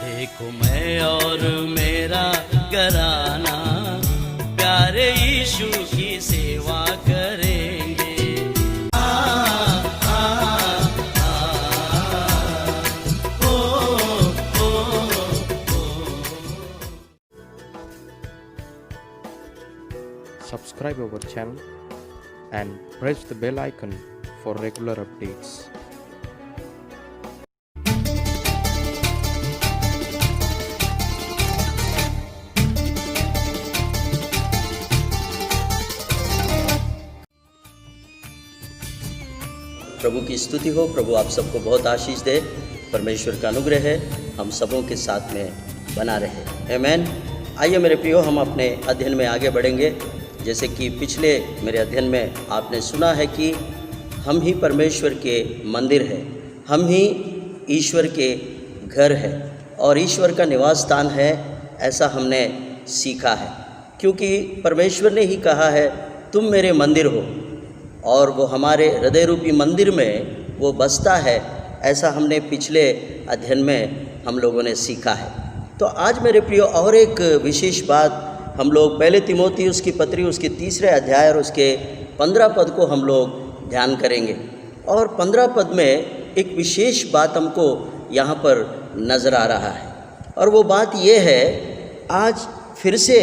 देखो मैं और मेरा घराना प्यारे यीशु की सेवा करेंगे। Subscribe our channel and press the bell icon for regular updates. प्रभु की स्तुति हो। प्रभु आप सबको बहुत आशीष दे। परमेश्वर का अनुग्रह है हम सबों के साथ में बना रहे। आमीन। आइए मेरे प्रियो, हम अपने अध्ययन में आगे बढ़ेंगे। जैसे कि पिछले मेरे अध्ययन में आपने सुना है कि हम ही परमेश्वर के मंदिर हैं, हम ही ईश्वर के घर हैं और ईश्वर का निवास स्थान है, ऐसा हमने सीखा है। क्योंकि परमेश्वर ने ही कहा है तुम मेरे मंदिर हो और वो हमारे हृदय रूपी मंदिर में वो बसता है, ऐसा हमने पिछले अध्ययन में हम लोगों ने सीखा है। तो आज मेरे प्रियो और एक विशेष बात हम लोग पहले तिमोथी उसकी पत्री उसके 3 अध्याय और उसके 15 पद को हम लोग ध्यान करेंगे। और 15 पद में एक विशेष बात हमको यहाँ पर नज़र आ रहा है और वो बात ये है, आज फिर से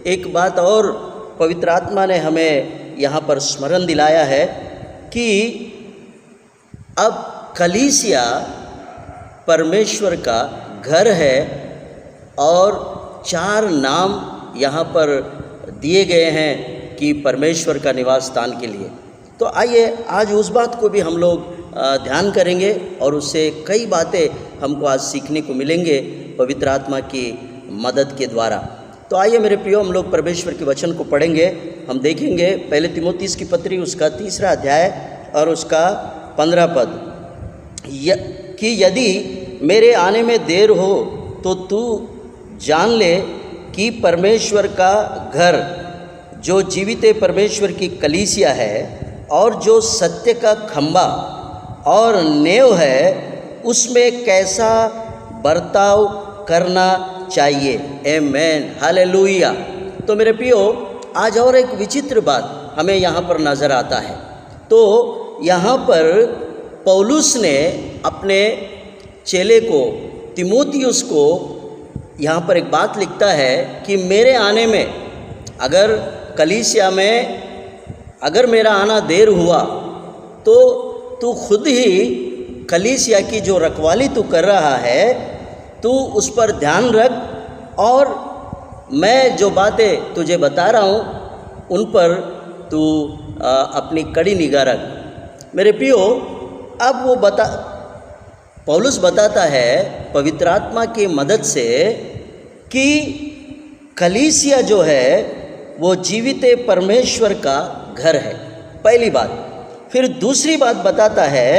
एक बात और पवित्र आत्मा ने हमें यहाँ पर स्मरण दिलाया है कि अब कलीसिया परमेश्वर का घर है और 4 नाम यहाँ पर दिए गए हैं कि परमेश्वर का निवास स्थान के लिए। तो आइए आज उस बात को भी हम लोग ध्यान करेंगे और उससे कई बातें हमको आज सीखने को मिलेंगे पवित्र आत्मा की मदद के द्वारा। तो आइए मेरे प्रियो, हम लोग परमेश्वर के वचन को पढ़ेंगे। हम देखेंगे पहले तिमोथी की पत्री उसका 3 अध्याय और उसका 15 पद कि यदि मेरे आने में देर हो तो तू जान ले कि परमेश्वर का घर जो जीवित परमेश्वर की कलीसिया है और जो सत्य का खंबा और नेव है उसमें कैसा बर्ताव करना चाहिए। आमीन, हालेलुया। तो मेरे प्रियो, आज और एक विचित्र बात हमें यहाँ पर नज़र आता है। तो यहाँ पर पौलुस ने अपने चेले को तिमोथियुस को यहाँ पर एक बात लिखता है कि मेरे आने में अगर कलीसिया में अगर मेरा आना देर हुआ तो तू खुद ही कलीसिया की जो रखवाली तू कर रहा है तू उस पर ध्यान रख और मैं जो बातें तुझे बता रहा हूँ उन पर तू अपनी कड़ी निगाह रख। मेरे प्रियो, अब वो पौलुस बताता है पवित्र आत्मा की मदद से कि कलीसिया जो है वो जीवित परमेश्वर का घर है, पहली बात। फिर दूसरी बात बताता है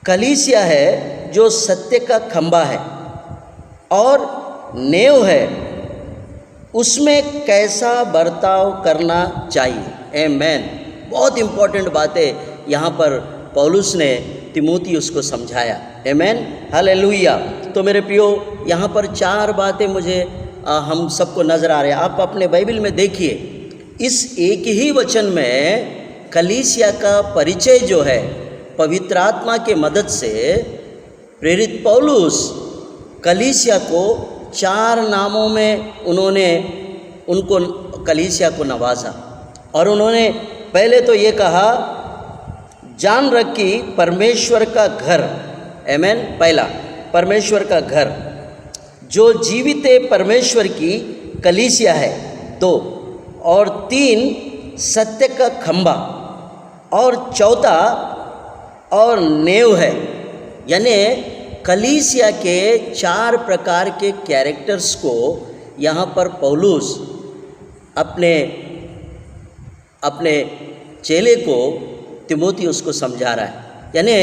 कलीसिया है जो सत्य का खंबा है और नेव है, उसमें कैसा बर्ताव करना चाहिए। आमीन। बहुत इम्पोर्टेंट बातें यहाँ पर पौलुस ने तिमोथियुस को समझाया। आमीन, हालेलुया। तो मेरे प्रियो, यहाँ पर 4 बातें मुझे हम सबको नज़र आ रहे हैं। आप अपने बाइबल में देखिए, इस एक ही वचन में कलीसिया का परिचय जो है पवित्र आत्मा के मदद से प्रेरित पौलुस कलीसिया को 4 नामों में उन्होंने उनको कलीसिया को नवाजा। और उन्होंने पहले तो ये कहा, जान रख कि परमेश्वर का घर, आमीन, पहला परमेश्वर का घर जो जीवित परमेश्वर की कलीसिया है, 2 और 3 सत्य का खंबा और 4 और नेव है। यानी कलीसिया के 4 प्रकार के कैरेक्टर्स को यहाँ पर पौलुस अपने चेले को तिमोथियुस को समझा रहा है। यानी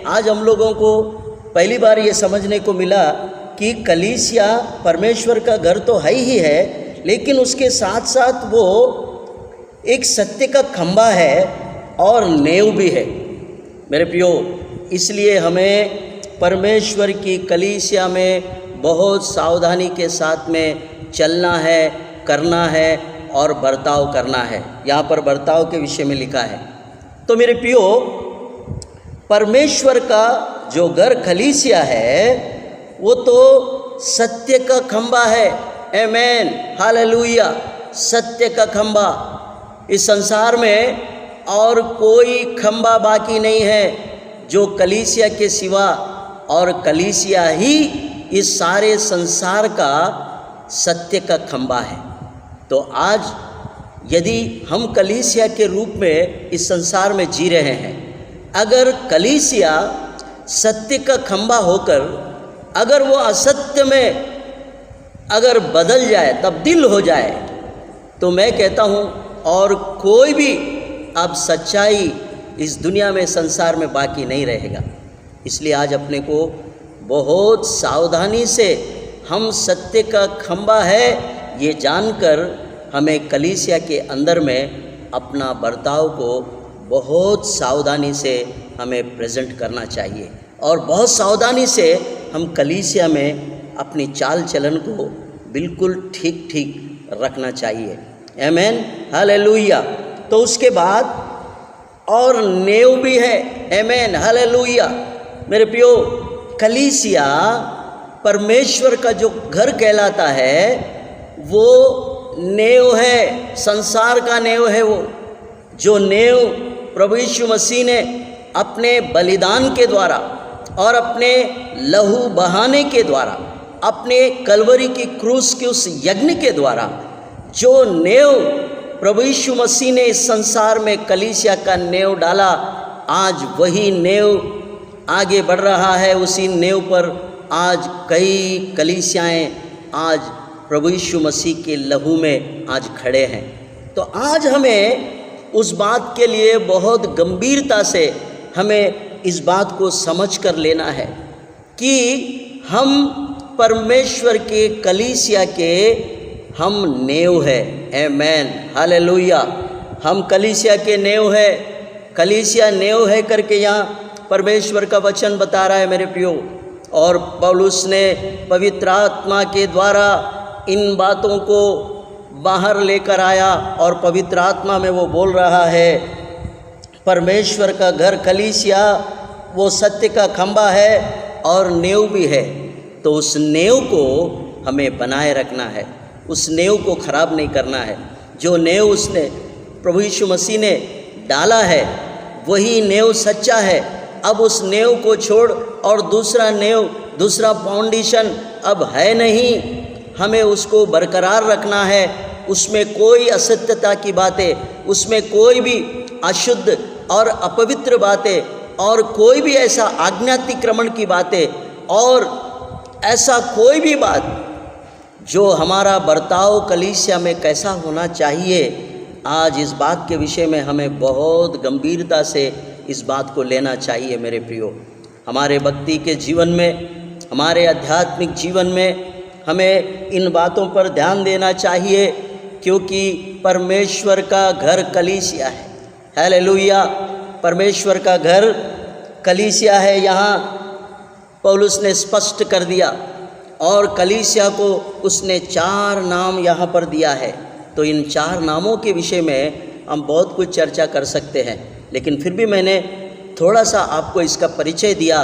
आज हम लोगों को पहली बार ये समझने को मिला कि कलीसिया परमेश्वर का घर तो है ही है, लेकिन उसके साथ साथ वो एक सत्य का खंभा है और नेव भी है। मेरे प्रियो, इसलिए हमें परमेश्वर की कलीसिया में बहुत सावधानी के साथ में चलना है, करना है और बर्ताव करना है। यहाँ पर बर्ताव के विषय में लिखा है। तो मेरे प्रियो, परमेश्वर का जो घर कलीसिया है वो तो सत्य का खंभा है। Amen, hallelujah. सत्य का खंभा। इस संसार में और कोई खंभा बाकी नहीं है जो कलीसिया के सिवा, और कलीसिया ही इस सारे संसार का सत्य का खंभा है। तो आज यदि हम कलीसिया के रूप में इस संसार में जी रहे हैं, अगर कलीसिया सत्य का खंभा होकर अगर वो असत्य में अगर बदल जाए, तब्दील हो जाए, तो मैं कहता हूँ और कोई भी अब सच्चाई इस दुनिया में, संसार में बाकी नहीं रहेगा। इसलिए आज अपने को बहुत सावधानी से हम सत्य का खंभा है ये जानकर हमें कलीसिया के अंदर में अपना बर्ताव को बहुत सावधानी से हमें प्रेजेंट करना चाहिए, और बहुत सावधानी से हम कलीसिया में अपनी चाल चलन को बिल्कुल ठीक ठीक रखना चाहिए। आमेन, हालेलुया। तो उसके बाद और नेव भी है। Amen, hallelujah. मेरे प्रियो, कलीसिया परमेश्वर का जो घर कहलाता है वो नेव है, संसार का नेव है। वो जो नेव प्रभु यीशु मसीह ने अपने बलिदान के द्वारा और अपने लहू बहाने के द्वारा, अपने कलवरी की क्रूस के उस यज्ञ के द्वारा जो नेव प्रभु यीशु मसीह ने इस संसार में कलीसिया का नेव डाला, आज वही नेव आगे बढ़ रहा है। उसी नेव पर आज कई कलीसियाएं आज प्रभु यीशु मसीह के लहू में आज खड़े हैं। तो आज हमें उस बात के लिए बहुत गंभीरता से हमें इस बात को समझ कर लेना है कि हम परमेश्वर के कलीसिया के हम नेव है। Amen, hallelujah. हम कलीसिया के नेव है। कलीसिया नेव है करके यहाँ परमेश्वर का वचन बता रहा है मेरे प्रियो। और पौलुस ने पवित्र आत्मा के द्वारा इन बातों को बाहर लेकर आया, और पवित्र आत्मा में वो बोल रहा है परमेश्वर का घर कलीसिया वो सत्य का खंभा है और नेव भी है। तो उस नेव को हमें बनाए रखना है, उस नेव को खराब नहीं करना है। जो नेव उसने प्रभु यीशु मसीह ने डाला है वही नेव सच्चा है। अब उस नेव को छोड़ और दूसरा नेव, दूसरा फाउंडेशन अब है नहीं। हमें उसको बरकरार रखना है। उसमें कोई असत्यता की बातें, उसमें कोई भी अशुद्ध और अपवित्र बातें और कोई भी ऐसा आज्ञातिक्रमण की बातें और ऐसा कोई भी बात जो हमारा बर्ताव कलीसिया में कैसा होना चाहिए, आज इस बात के विषय में हमें बहुत गंभीरता से इस बात को लेना चाहिए मेरे प्रियो। हमारे भक्ति के जीवन में, हमारे आध्यात्मिक जीवन में हमें इन बातों पर ध्यान देना चाहिए, क्योंकि परमेश्वर का घर कलीसिया है। हालेलुया। परमेश्वर का घर कलीसिया है। यहाँ पौलुस ने स्पष्ट कर दिया, और कलीसिया को उसने 4 नाम यहाँ पर दिया है। तो इन 4 नामों के विषय में हम बहुत कुछ चर्चा कर सकते हैं, लेकिन फिर भी मैंने थोड़ा सा आपको इसका परिचय दिया।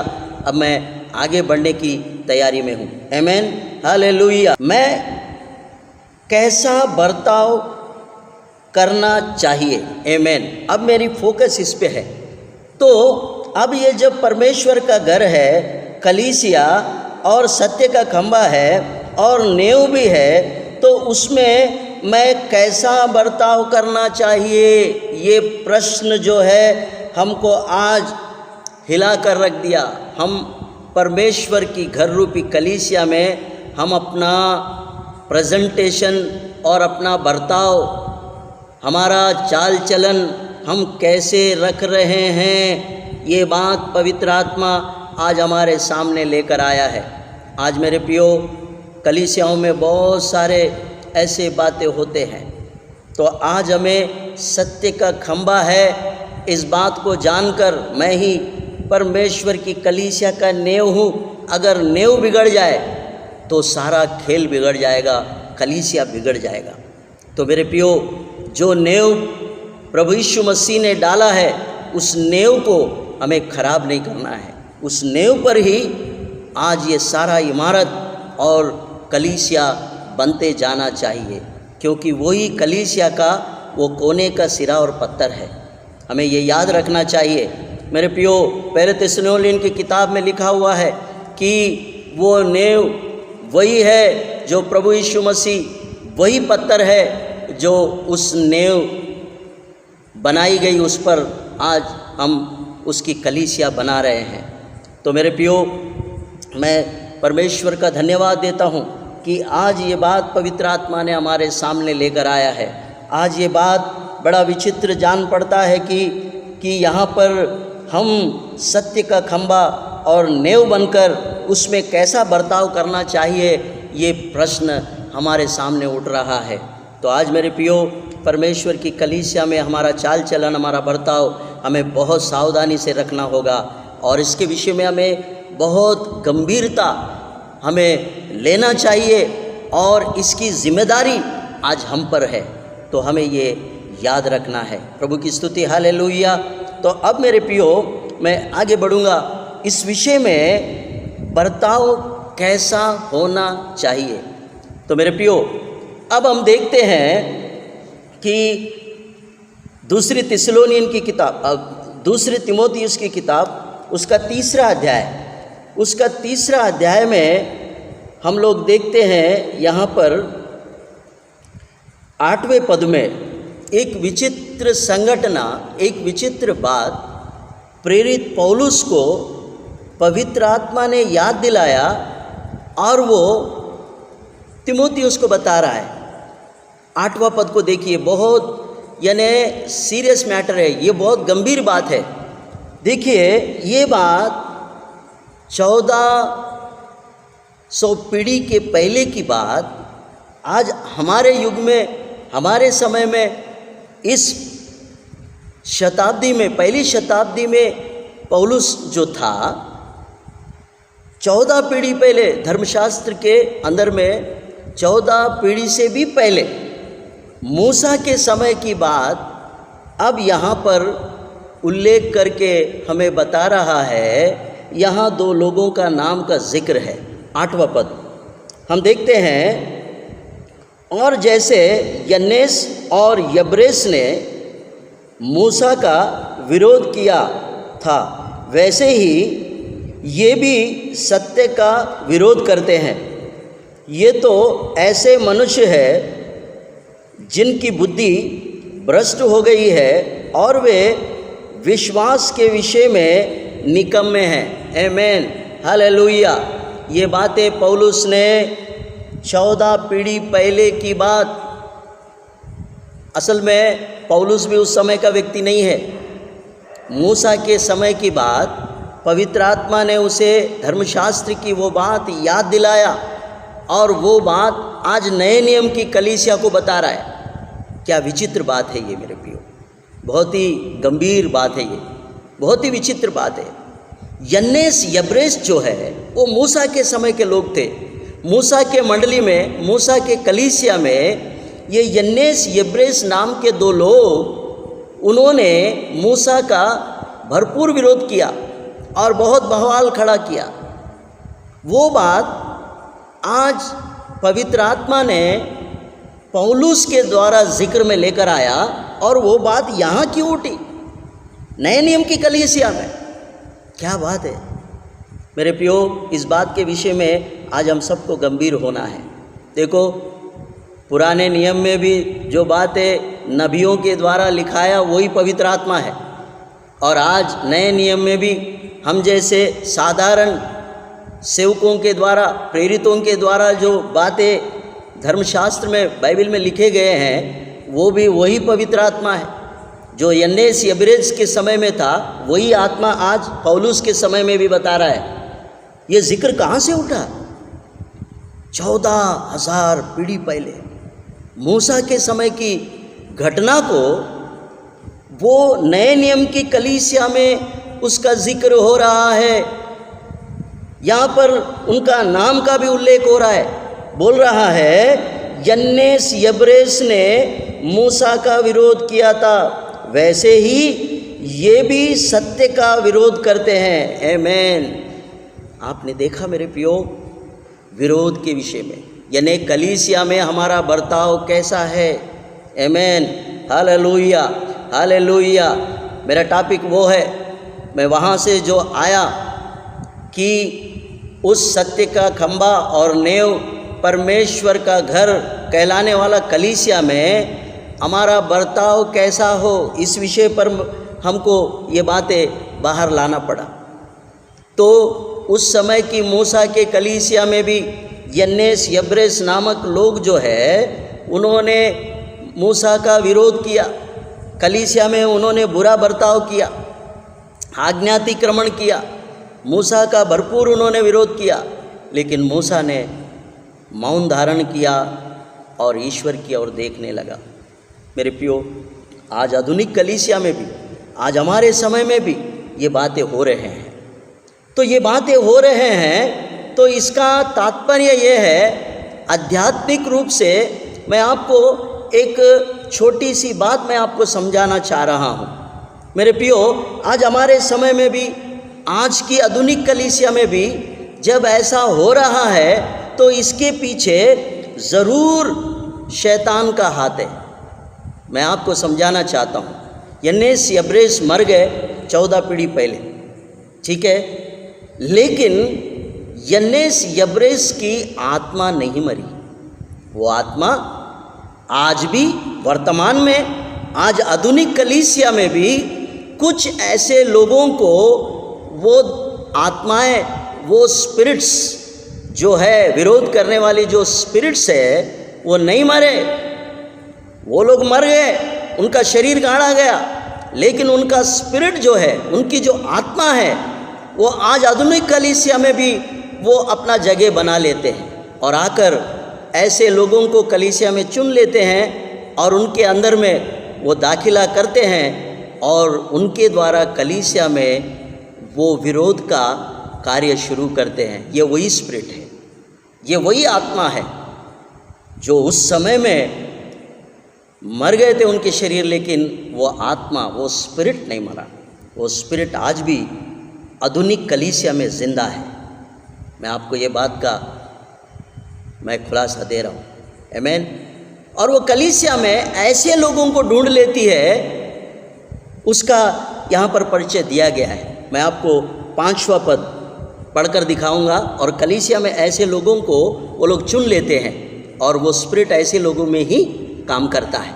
अब मैं आगे बढ़ने की तैयारी में हूँ। आमेन, हालेलुया। मैं कैसा बर्ताव करना चाहिए, आमेन। अब मेरी फोकस इस पे है। तो अब ये जब परमेश्वर का घर है कलीसिया और सत्य का खंभा है और नेव भी है, तो उसमें मैं कैसा बर्ताव करना चाहिए, ये प्रश्न जो है हमको आज हिला कर रख दिया। हम परमेश्वर की घर रूपी कलीसिया में हम अपना प्रेजेंटेशन और अपना बर्ताव, हमारा चाल चलन हम कैसे रख रहे हैं, ये बात पवित्र आत्मा आज हमारे सामने लेकर आया है। आज मेरे प्रियो, कलीसियाओं में बहुत सारे ऐसे बातें होते हैं, तो आज हमें सत्य का खंभा है इस बात को जानकर, मैं ही परमेश्वर की कलीसिया का नेव हूँ। अगर नेव बिगड़ जाए तो सारा खेल बिगड़ जाएगा, कलीसिया बिगड़ जाएगा। तो मेरे प्रियो, जो नेव प्रभु यीशु मसीह ने डाला है, उस नेव को हमें खराब नहीं करना है। उस नेव पर ही आज ये सारा इमारत और कलीसिया बनते जाना चाहिए, क्योंकि वही कलीसिया का वो कोने का सिरा और पत्थर है। हमें ये याद रखना चाहिए मेरे प्रियो। पहले थिस्सलुनीकियों की किताब में लिखा हुआ है कि वो नेव वही है जो प्रभु यीशु मसीह, वही पत्थर है जो उस नेव बनाई गई, उस पर आज हम उसकी कलीसिया बना रहे हैं। तो मेरे प्रियो, मैं परमेश्वर का धन्यवाद देता हूँ कि आज ये बात पवित्र आत्मा ने हमारे सामने लेकर आया है। आज ये बात बड़ा विचित्र जान पड़ता है कि यहाँ पर हम सत्य का खंभा और नेव बनकर उसमें कैसा बर्ताव करना चाहिए, ये प्रश्न हमारे सामने उठ रहा है। तो आज मेरे प्रियो, परमेश्वर की कलीसिया में हमारा चाल चलन, हमारा बर्ताव हमें बहुत सावधानी से रखना होगा, और इसके विषय में हमें बहुत गंभीरता हमें लेना चाहिए, और इसकी जिम्मेदारी आज हम पर है। तो हमें ये याद रखना है। प्रभु की स्तुति, हालेलुया। तो अब मेरे प्रियो, मैं आगे बढ़ूँगा इस विषय में, बर्ताव कैसा होना चाहिए। तो मेरे प्रियो, अब हम देखते हैं कि दूसरी थिस्सलुनीकियों की किताब, दूसरी तीमुथियुस की किताब, उसका तीसरा अध्याय में हम लोग देखते हैं, यहाँ पर 8वें पद में एक विचित्र संघटना, एक विचित्र बात प्रेरित पौलुस को पवित्र आत्मा ने याद दिलाया, और वो तीमुथियुस को बता रहा है। 8वां पद को देखिए, बहुत यानी सीरियस मैटर है, ये बहुत गंभीर बात है। देखिए, ये बात 1400 पीढ़ी के पहले की बात आज हमारे युग में, हमारे समय में, इस शताब्दी में, पहली शताब्दी में पौलुस जो था, 14 पीढ़ी पहले, धर्मशास्त्र के अंदर में 14 पीढ़ी से भी पहले, मूसा के समय की बात अब यहाँ पर उल्लेख करके हमें बता रहा है। यहाँ 2 लोगों का नाम का जिक्र है। 8वां पद हम देखते हैं, और जैसे यन्नेस और यब्रेस ने मूसा का विरोध किया था, वैसे ही ये भी सत्य का विरोध करते हैं। ये तो ऐसे मनुष्य हैं जिनकी बुद्धि भ्रष्ट हो गई है, और वे विश्वास के विषय में निकम्मे हैं। आमीन, हालेलुया। ये बातें पौलुस ने 14 पीढ़ी पहले की बात, असल में पौलुस भी उस समय का व्यक्ति नहीं है। मूसा के समय की बात, पवित्र आत्मा ने उसे धर्मशास्त्र की वो बात याद दिलाया, और वो बात आज नए नियम की कलीसिया को बता रहा है। क्या विचित्र बात है ये मेरे प्रियो, बहुत ही गंभीर बात है ये, बहुत ही विचित्र बात है। यन्नेस यब्रेस जो है वो मूसा के समय के लोग थे। मूसा के मंडली में, मूसा के कलीसिया में ये यन्नेस यब्रेस नाम के 2 लोग, उन्होंने मूसा का भरपूर विरोध किया और बहुत बवाल खड़ा किया। वो बात आज पवित्र आत्मा ने पौलुस के द्वारा जिक्र में लेकर आया, और वो बात यहाँ क्यों उठी? नए नियम की कलीसिया में। क्या बात है मेरे प्रियो, इस बात के विषय में आज हम सबको गंभीर होना है। देखो, पुराने नियम में भी जो बातें नबियों के द्वारा लिखाया वही पवित्र आत्मा है, और आज नए नियम में भी हम जैसे साधारण सेवकों के द्वारा, प्रेरितों के द्वारा जो बातें धर्मशास्त्र में, बाइबल में लिखे गए हैं, वो भी वही पवित्र आत्मा है जो यन्नेस यब्रेस के समय में था, वही आत्मा आज पौलुस के समय में भी बता रहा है। ये जिक्र कहाँ से उठा? 14,000 पीढ़ी पहले मूसा के समय की घटना को वो नए नियम की कलीसिया में उसका जिक्र हो रहा है। यहाँ पर उनका नाम का भी उल्लेख हो रहा है। बोल रहा है यन्नेस यब्रेस ने मूसा का विरोध किया था, वैसे ही ये भी सत्य का विरोध करते हैं। आमेन। आपने देखा मेरे प्रियो, विरोध के विषय में, यानी कलीसिया में हमारा बर्ताव कैसा है। आमेन। Hallelujah, hallelujah. मेरा टॉपिक वो है, मैं वहाँ से जो आया कि उस सत्य का खंबा और नेव परमेश्वर का घर कहलाने वाला कलीसिया में हमारा बर्ताव कैसा हो, इस विषय पर हमको ये बातें बाहर लाना पड़ा। तो उस समय की मूसा के कलीसिया में भी यन्नेस यब्रेस नामक लोग जो है, उन्होंने मूसा का विरोध किया। कलीसिया में उन्होंने बुरा बर्ताव किया, आज्ञातिक्रमण किया, मूसा का भरपूर उन्होंने विरोध किया। लेकिन मूसा ने मौन धारण किया और ईश्वर की ओर देखने लगा। मेरे प्रियो, आज आधुनिक कलीसिया में भी, आज हमारे समय में भी ये बातें हो रहे हैं। तो ये बातें हो रहे हैं तो इसका तात्पर्य ये है, आध्यात्मिक रूप से मैं आपको एक छोटी सी बात मैं आपको समझाना चाह रहा हूँ। मेरे प्रियो, आज हमारे समय में भी, आज की आधुनिक कलीसिया में भी जब ऐसा हो रहा है तो इसके पीछे ज़रूर शैतान का हाथ है। मैं आपको समझाना चाहता हूँ। यन्नेस यब्रेस मर गए 14 पीढ़ी पहले, ठीक है, लेकिन यन्नेस यब्रेस की आत्मा नहीं मरी। वो आत्मा आज भी वर्तमान में, आज आधुनिक कलीसिया में भी कुछ ऐसे लोगों को वो आत्माएं, वो स्पिरिट्स जो है, विरोध करने वाली जो स्पिरिट्स है, वो नहीं मरे। वो लोग मर गए, उनका शरीर गाड़ा गया, लेकिन उनका स्पिरिट जो है, उनकी जो आत्मा है, वो आज आधुनिक कलीसिया में भी वो अपना जगह बना लेते हैं और आकर ऐसे लोगों को कलीसिया में चुन लेते हैं और उनके अंदर में वो दाखिला करते हैं और उनके द्वारा कलीसिया में वो विरोध का कार्य शुरू करते हैं। ये वही स्पिरिट है, ये वही आत्मा है जो उस समय में मर गए थे उनके शरीर, लेकिन वो आत्मा, वो स्पिरिट नहीं मरा। वो स्पिरिट आज भी आधुनिक कलीसिया में जिंदा है। मैं आपको ये बात का मैं खुलासा दे रहा हूँ। आमीन। और वो कलीसिया में ऐसे लोगों को ढूंढ लेती है, उसका यहाँ पर परिचय दिया गया है। मैं आपको 5वां पद पढ़कर दिखाऊंगा। और कलीसिया में ऐसे लोगों को वो लोग चुन लेते हैं और वो स्पिरिट ऐसे लोगों में ही काम करता है।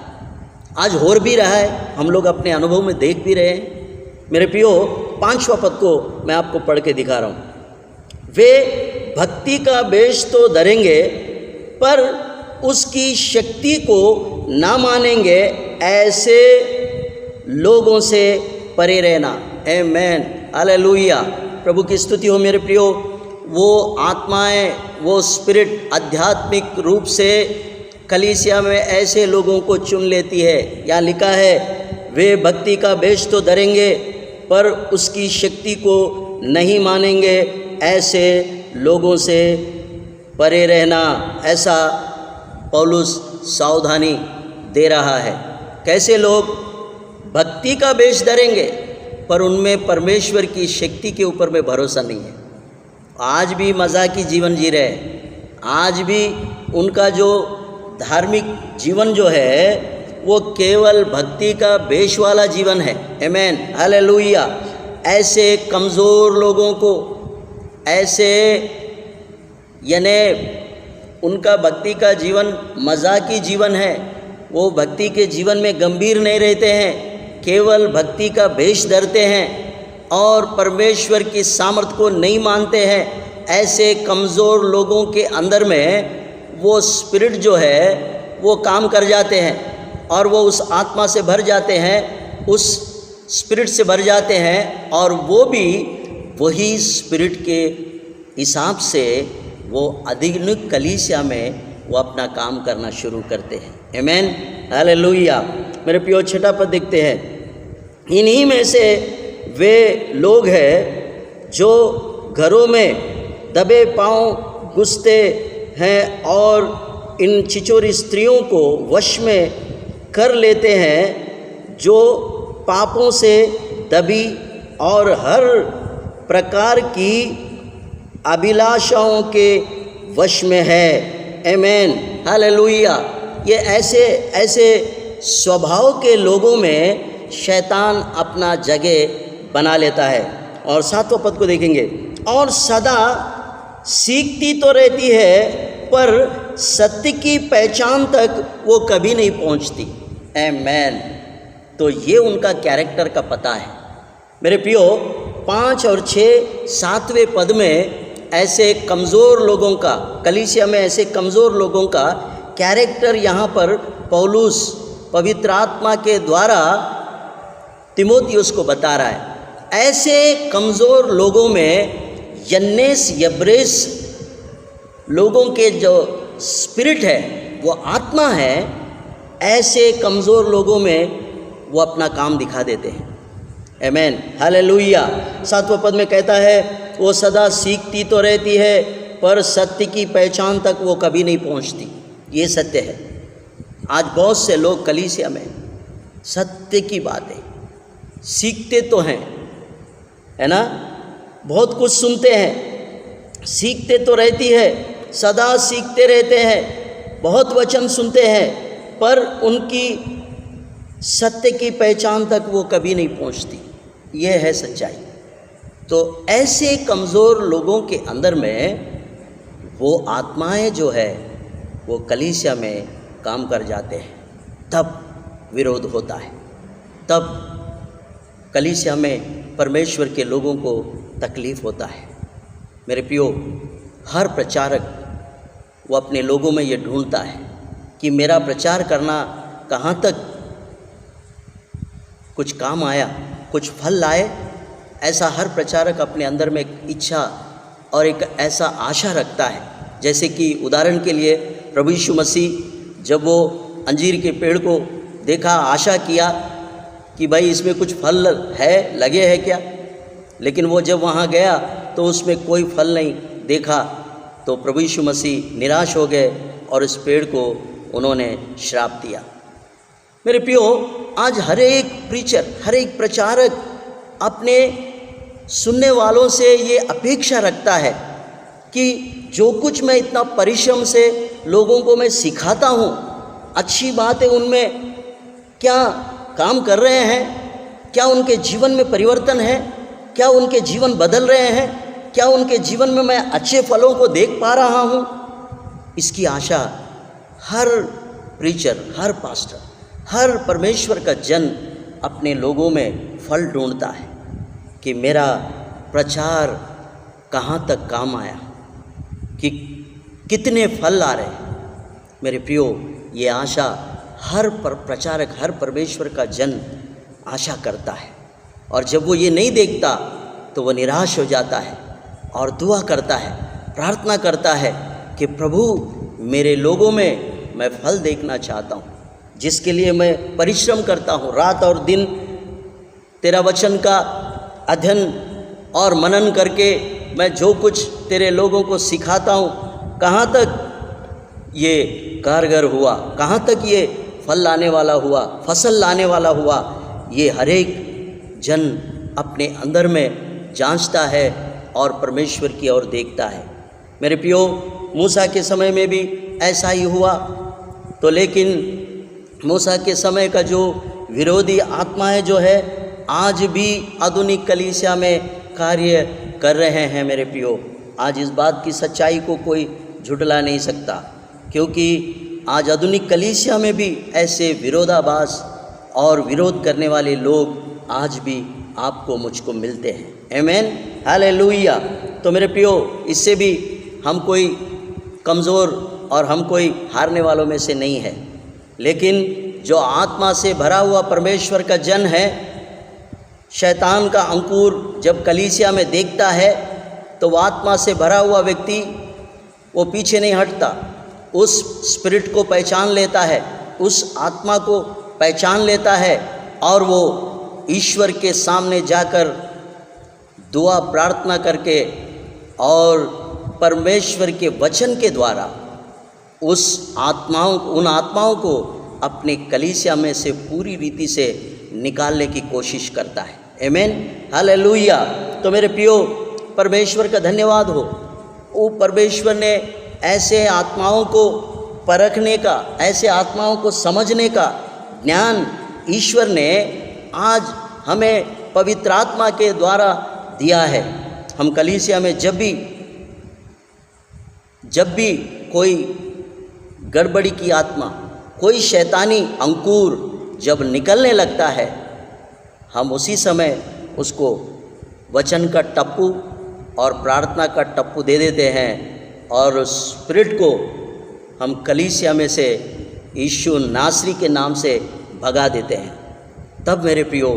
आज हो भी रहा है, हम लोग अपने अनुभव में देख भी रहे हैं। मेरे प्रियो, 5वां पद को मैं आपको पढ़ के दिखा रहा हूँ। वे भक्ति का बेश तो धरेंगे पर उसकी शक्ति को ना मानेंगे, ऐसे लोगों से परे रहना। आमीन, हालेलुया। प्रभु की स्तुति हो। मेरे प्रियो, वो आत्माएं, वो स्पिरिट आध्यात्मिक रूप से कलीसिया में ऐसे लोगों को चुन लेती है। यहाँ लिखा है, वे भक्ति का बेश तो धरेंगे पर उसकी शक्ति को नहीं मानेंगे, ऐसे लोगों से परे रहना। ऐसा पौलुस सावधानी दे रहा है। कैसे लोग भक्ति का बेश धरेंगे पर उनमें परमेश्वर की शक्ति के ऊपर में भरोसा नहीं है। आज भी मजाकी जीवन जी रहे हैं। आज भी उनका जो धार्मिक जीवन जो है वो केवल भक्ति का बेश वाला जीवन है। आमीन, हालेलुया। ऐसे कमज़ोर लोगों को, ऐसे यानी उनका भक्ति का जीवन मजाकी जीवन है। वो भक्ति के जीवन में गंभीर नहीं रहते हैं, केवल भक्ति का भेष धरते हैं और परमेश्वर की सामर्थ को नहीं मानते हैं। ऐसे कमज़ोर लोगों के अंदर में वो स्पिरिट जो है वो काम कर जाते हैं और वो उस आत्मा से भर जाते हैं, उस स्पिरिट से भर जाते हैं, और वो भी वही स्पिरिट के हिसाब से वो आधुनिक कलीसिया में वो अपना काम करना शुरू करते हैं। आमीन, हालेलुया। मेरे प्रियो, 6 पद देखते हैं, इन्हीं में से वे लोग हैं जो घरों में दबे पांव घुसते हैं और इन छिचोरी स्त्रियों को वश में कर लेते हैं, जो पापों से दबी और हर प्रकार की अभिलाषाओं के वश में है। आमीन, हालेलुया। ये ऐसे स्वभाव के लोगों में शैतान अपना जगह बना लेता है। और 7वां पद को देखेंगे, और सदा सीखती तो रहती है पर सत्य की पहचान तक वो कभी नहीं पहुंचती। आमीन। तो ये उनका कैरेक्टर का पता है। मेरे प्रियो, 5 और 6 7वें पद में ऐसे कमज़ोर लोगों का, कलीसिया में ऐसे कमज़ोर लोगों का कैरेक्टर यहाँ पर पौलुस पवित्र आत्मा के द्वारा तीमुथियुस को बता रहा है। ऐसे कमज़ोर लोगों में यन्नेस यब्रेस लोगों के जो स्पिरिट है, वो आत्मा है, ऐसे कमज़ोर लोगों में वो अपना काम दिखा देते हैं। आमीन, हालेलुया। 7वें पद में कहता है, वो सदा सीखती तो रहती है पर सत्य की पहचान तक वो कभी नहीं पहुंचती। ये सत्य है। आज बहुत से लोग कलीसिया में सत्य की बातें सीखते तो हैं, है ना, बहुत कुछ सुनते हैं, सीखते तो रहती है, सदा सीखते रहते हैं, बहुत वचन सुनते हैं, पर उनकी सत्य की पहचान तक वो कभी नहीं पहुंचती। ये है सच्चाई। तो ऐसे कमज़ोर लोगों के अंदर में वो आत्माएं जो है वो कलीसिया में काम कर जाते हैं, तब विरोध होता है, तब कलीसिया में परमेश्वर के लोगों को तकलीफ़ होता है। मेरे प्रियो, हर प्रचारक वो अपने लोगों में ये ढूंढता है कि मेरा प्रचार करना कहाँ तक कुछ काम आया, कुछ फल लाए। ऐसा हर प्रचारक अपने अंदर में एक इच्छा और एक ऐसा आशा रखता है। जैसे कि उदाहरण के लिए प्रभु यीशु मसीह जब वो अंजीर के पेड़ को देखा, आशा किया कि भाई इसमें कुछ फल है, लगे हैं क्या, लेकिन वो जब वहाँ गया तो उसमें कोई फल नहीं देखा, तो प्रभु यीशु मसीह निराश हो गए और इस पेड़ को उन्होंने श्राप दिया। मेरे प्रियो, आज हर एक प्रीचर, हर एक प्रचारक अपने सुनने वालों से ये अपेक्षा रखता है कि जो कुछ मैं इतना परिश्रम से लोगों को मैं सिखाता हूँ, अच्छी बात है, उनमें क्या काम कर रहे हैं, क्या उनके जीवन में परिवर्तन है, क्या उनके जीवन बदल रहे हैं, क्या उनके जीवन में मैं अच्छे फलों को देख पा रहा हूँ। इसकी आशा हर प्रीचर, हर पास्टर, हर परमेश्वर का जन अपने लोगों में फल ढूंढता है कि मेरा प्रचार कहाँ तक काम आया, कि कितने फल आ रहे। मेरे प्रियो, ये आशा हर प्रचारक, हर परमेश्वर का जन आशा करता है, और जब वो ये नहीं देखता तो वो निराश हो जाता है और दुआ करता है, प्रार्थना करता है कि प्रभु मेरे लोगों में मैं फल देखना चाहता हूँ, जिसके लिए मैं परिश्रम करता हूँ, रात और दिन तेरा वचन का अध्ययन और मनन करके मैं जो कुछ तेरे लोगों को सिखाता हूँ, कहाँ तक ये कारगर हुआ, कहाँ तक ये फल लाने वाला हुआ, फसल लाने वाला हुआ। ये हर एक जन अपने अंदर में जांचता है और परमेश्वर की ओर देखता है। मेरे प्रियो, मूसा के समय में भी ऐसा ही हुआ। तो लेकिन मूसा के समय का जो विरोधी आत्माएं जो है आज भी आधुनिक कलीसिया में कार्य कर रहे हैं। मेरे प्रियो, आज इस बात की सच्चाई को कोई झुठला नहीं सकता, क्योंकि आज आधुनिक कलीसिया में भी ऐसे विरोधाभास और विरोध करने वाले लोग आज भी आपको मुझको मिलते हैं। आमीन, हालेलुया। तो मेरे प्रियो, इससे भी हम कोई कमज़ोर और हम कोई हारने वालों में से नहीं है, लेकिन जो आत्मा से भरा हुआ परमेश्वर का जन है, शैतान का अंकुर जब कलीसिया में देखता है तो वो आत्मा से भरा हुआ व्यक्ति वो पीछे नहीं हटता, उस स्पिरिट को पहचान लेता है, उस आत्मा को पहचान लेता है और वो ईश्वर के सामने जाकर दुआ प्रार्थना करके और परमेश्वर के वचन के द्वारा उन आत्माओं को अपने कलीसिया में से पूरी रीति से निकालने की कोशिश करता है। आमीन, हालेलुया। तो मेरे प्रियो, परमेश्वर का धन्यवाद हो, वो परमेश्वर ने ऐसे आत्माओं को परखने का, ऐसे आत्माओं को समझने का ज्ञान ईश्वर ने आज हमें पवित्र आत्मा के द्वारा दिया है। हम कलीसिया में जब भी कोई गड़बड़ी की आत्मा, कोई शैतानी अंकुर जब निकलने लगता है, हम उसी समय उसको वचन का टप्पू और प्रार्थना का टप्पू दे देते हैं और उस स्पिरिट को हम कलीसिया में से यीशु नासरी के नाम से भगा देते हैं। तब मेरे प्रियो,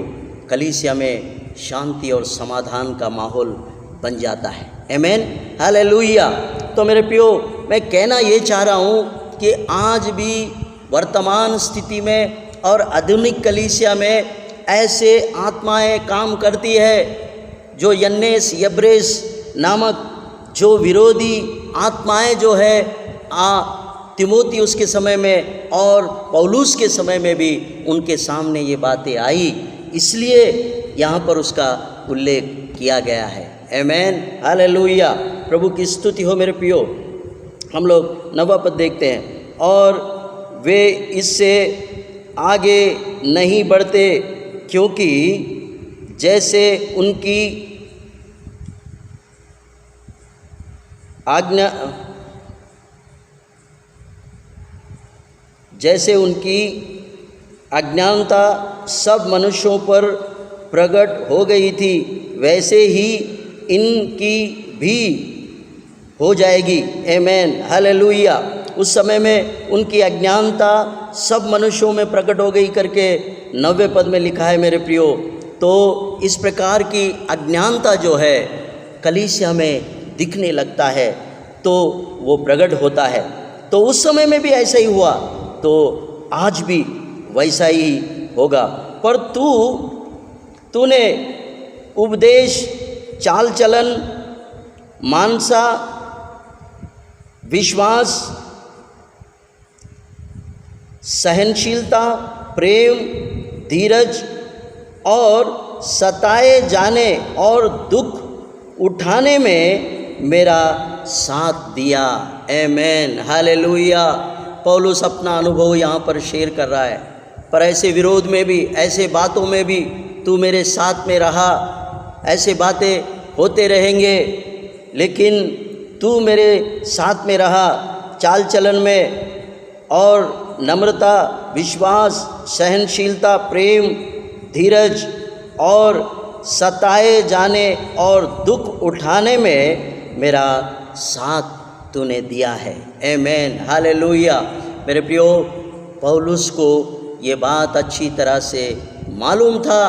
कलीसिया में शांति और समाधान का माहौल बन जाता है। आमीन, हालेलुया। तो मेरे प्रियो, मैं कहना ये चाह रहा हूँ कि आज भी वर्तमान स्थिति में और आधुनिक कलीसिया में ऐसे आत्माएं काम करती है जो यन्नेस यब्रेस नामक जो विरोधी आत्माएं जो है तिमोथियुस के समय में और पौलुस के समय में भी उनके सामने ये बातें आई, इसलिए यहाँ पर उसका उल्लेख किया गया है। आमीन, हालेलुया। प्रभु की स्तुति हो। मेरे प्रियो, हम लोग 9वां पद देखते हैं, और वे इससे आगे नहीं बढ़ते क्योंकि जैसे उनकी अज्ञानता सब मनुष्यों पर प्रकट हो गई थी, वैसे ही इनकी भी हो जाएगी। आमीन, हालेलुया। उस समय में उनकी अज्ञानता सब मनुष्यों में प्रकट हो गई करके 9वें पद में लिखा है। मेरे प्रियो, तो इस प्रकार की अज्ञानता जो है कलीसिया में दिखने लगता है तो वो प्रकट होता है। तो उस समय में भी ऐसा ही हुआ, तो आज भी वैसा ही होगा। पर तूने उपदेश, चाल चलन, मानसा, विश्वास, सहनशीलता, प्रेम, धीरज और सताए जाने और दुख उठाने में मेरा साथ दिया। आमीन, हालेलुया। पौलुस अपना अनुभव यहाँ पर शेयर कर रहा है। पर ऐसे विरोध में भी, ऐसे बातों में भी तू मेरे साथ में रहा। ऐसे बातें होते रहेंगे, लेकिन तू मेरे साथ में रहा। चाल चलन में और नम्रता, विश्वास, सहनशीलता, प्रेम, धीरज और सताए जाने और दुख उठाने में मेरा साथ तूने दिया है। आमीन, हालेलुया। मेरे प्रियो, पौलुस को ये बात अच्छी तरह से मालूम था,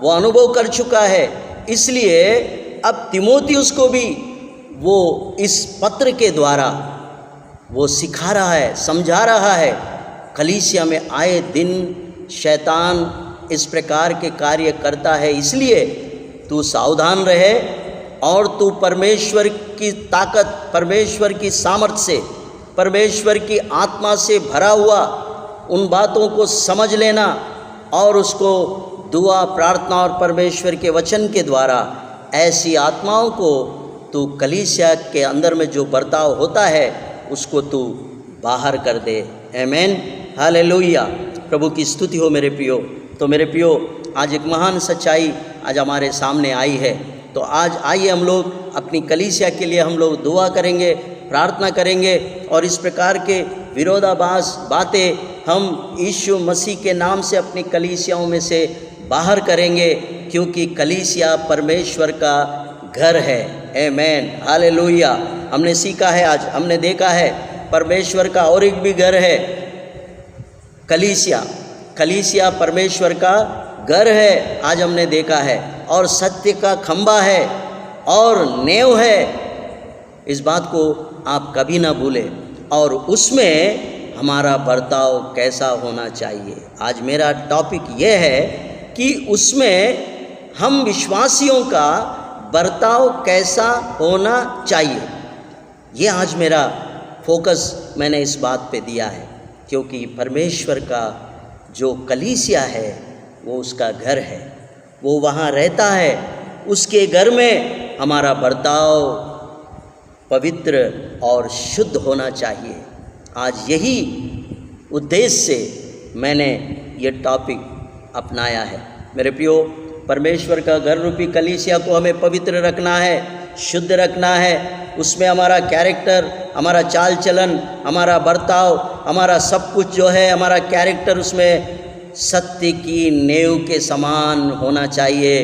वो अनुभव कर चुका है, इसलिए अब तिमोथियुस को भी वो इस पत्र के द्वारा वो सिखा रहा है, समझा रहा है। कलीसिया में आए दिन शैतान इस प्रकार के कार्य करता है, इसलिए तू सावधान रहे और तू परमेश्वर की ताकत, परमेश्वर की सामर्थ से, परमेश्वर की आत्मा से भरा हुआ उन बातों को समझ लेना और उसको दुआ, प्रार्थना और परमेश्वर के वचन के द्वारा ऐसी आत्माओं को तू कलीसिया के अंदर में जो बर्ताव होता है उसको तू बाहर कर दे। आमीन, हालेलुया। प्रभु की स्तुति हो। मेरे प्रियो, तो मेरे प्रियो, आज एक महान सच्चाई आज हमारे सामने आई है। तो आज आइए हम लोग अपनी कलीसिया के लिए हम लोग दुआ करेंगे, प्रार्थना करेंगे और इस प्रकार के विरोधाभास बातें हम यीशु मसीह के नाम से अपनी कलीसियाओं में से बाहर करेंगे, क्योंकि कलीसिया परमेश्वर का घर है। Amen, hallelujah. हमने सीखा है, आज हमने देखा है परमेश्वर का और एक भी घर है, कलीसिया। कलीसिया परमेश्वर का घर है, आज हमने देखा है, और सत्य का खंबा है और नेव है। इस बात को आप कभी ना भूलें। और उसमें हमारा बर्ताव कैसा होना चाहिए। आज मेरा टॉपिक यह है कि उसमें हम विश्वासियों का बर्ताव कैसा होना चाहिए। ये आज मेरा फोकस मैंने इस बात पे दिया है, क्योंकि परमेश्वर का जो कलीसिया है वो उसका घर है, वो वहाँ रहता है। उसके घर में हमारा बर्ताव पवित्र और शुद्ध होना चाहिए। आज यही उद्देश्य से मैंने ये टॉपिक अपनाया है। मेरे प्रियो, परमेश्वर का घर रूपी कलीसिया को हमें पवित्र रखना है, शुद्ध रखना है। उसमें हमारा कैरेक्टर, हमारा चाल चलन, हमारा बर्ताव, हमारा सब कुछ जो है, हमारा कैरेक्टर उसमें सत्य की नेव के समान होना चाहिए।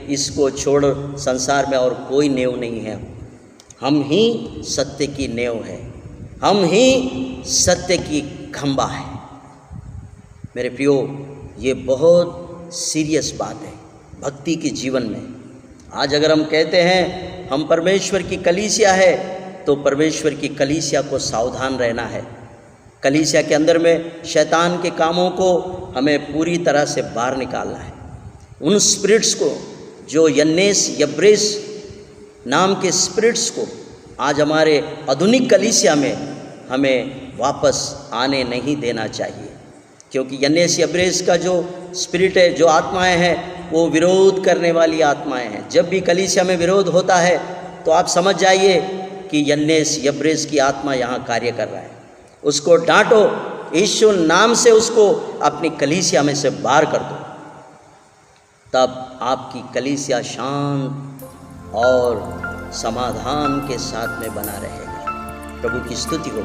इसको छोड़ संसार में और कोई नेव नहीं है। हम ही सत्य की नेव है, हम ही सत्य की खंबा है। मेरे प्रियो, ये बहुत सीरियस बात है भक्ति के जीवन में। आज अगर हम कहते हैं हम परमेश्वर की कलीसिया है, तो परमेश्वर की कलीसिया को सावधान रहना है। कलीसिया के अंदर में शैतान के कामों को हमें पूरी तरह से बाहर निकालना है। उन स्पिरिट्स को, जो यन्नेस यब्रेस नाम के स्पिरिट्स को आज हमारे आधुनिक कलीसिया में हमें वापस आने नहीं देना चाहिए। क्योंकि यन्नेस यब्रेस का जो स्पिरिट है, जो आत्माएं हैं, वो विरोध करने वाली आत्माएं हैं। जब भी कलीसिया में विरोध होता है तो आप समझ जाइए कि यन्नेस यब्रेस की आत्मा यहाँ कार्य कर रहा है। उसको डांटो, यीशु नाम से उसको अपनी कलीसिया में से बाहर कर दो, तब आपकी कलीसिया शांत और समाधान के साथ में बना रहेगा। प्रभु की स्तुति हो।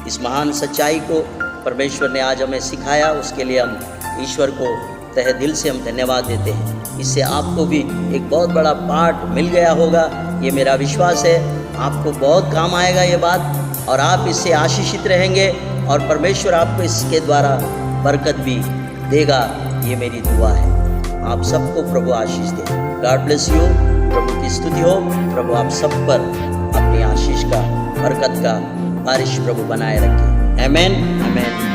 इस महान सच्चाई को परमेश्वर ने आज हमें सिखाया, उसके लिए हम ईश्वर को तहे दिल से हम धन्यवाद देते हैं। इससे आपको भी एक बहुत बड़ा पाठ मिल गया होगा, ये मेरा विश्वास है। आपको बहुत काम आएगा ये बात, और आप इससे आशीषित रहेंगे, और परमेश्वर आपको इसके द्वारा बरकत भी देगा। ये मेरी दुआ है। आप सबको प्रभु आशीष दे। God bless you. प्रभु की स्तुति हो। प्रभु आप सब पर अपनी आशीष का, बरकत का बारिश प्रभु बनाए रखे। आमेन, आमेन।